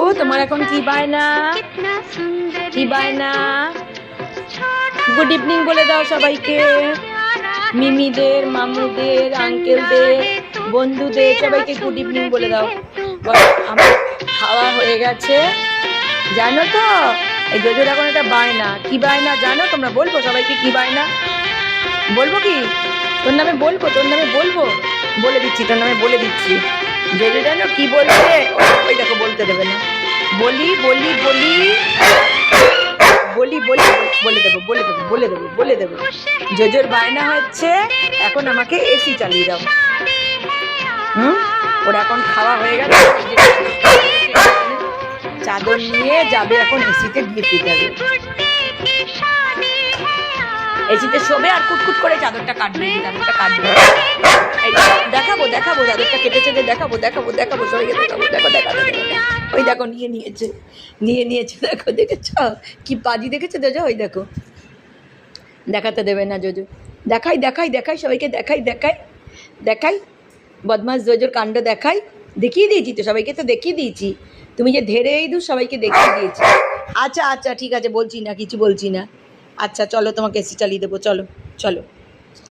ও তোমার এখন কি বায়না? কি বায়না? গুড ইভিনিং বলে দাও সবাইকে, মিমিদের, মামুদের, আঙ্কেলদের, বন্ধুদের সবাইকে গুড ইভিনিং বলে দাও। আমার খাওয়া হয়ে গেছে জানো তো। এই জোজোর এখন একটা বায়না, কি বায়না জানো তোমরা? বলবো সবাইকে কি বায়না? বলবো কি? তোর নামে বলবো, তোর নামে বলবো, বলে দিচ্ছি, তোর নামে বলে দিচ্ছি। জোজো জানো কি বলছে? ওই দেখো বলতে দেবে না। বলি বলি বলি বলি বলি বলে দেবো, বলে দেবো, বলে দেবো, বলে দেবো। জোজোর বায়না হচ্ছে এখন আমাকে এসি চালিয়ে দাও। ওরা এখন খাওয়া হয়ে গেছে, চাদর নিয়ে যাবে এখন এসিতে গিয়ে শুতে হবে। এসিতে শোবে আর কুটকুট করে চাদরটা কাটবে, চাদরটা কাটবে। দেখাবো দেখাবো চাদরটা কেটেছে, দেখাবো দেখাবো দেখাবো সবাইকে দেখাবো। দেখো দেখা ওই দেখো নিয়ে নিয়েছে, নিয়ে নিয়েছে। দেখো দেখেছ কি পাজি দেখেছে জোজো? ওই দেখো দেখাতে দেবে না জোজো। দেখাই দেখাই দেখাই সবাইকে, দেখাই দেখাই দেখাই। বদমাস জোজোর কাণ্ড দেখাই। দেখিয়ে দিয়েছি তো সবাইকে, তো দেখিয়ে দিয়েছি। তুমি যে ধেরেই দু সবাইকে দেখিয়ে দিয়েছি। আচ্ছা আচ্ছা ঠিক আছে, বলছি না, কিছু বলছি না। আচ্ছা চলো তোমাকে এসি চালিয়ে দেবো, চলো চলো।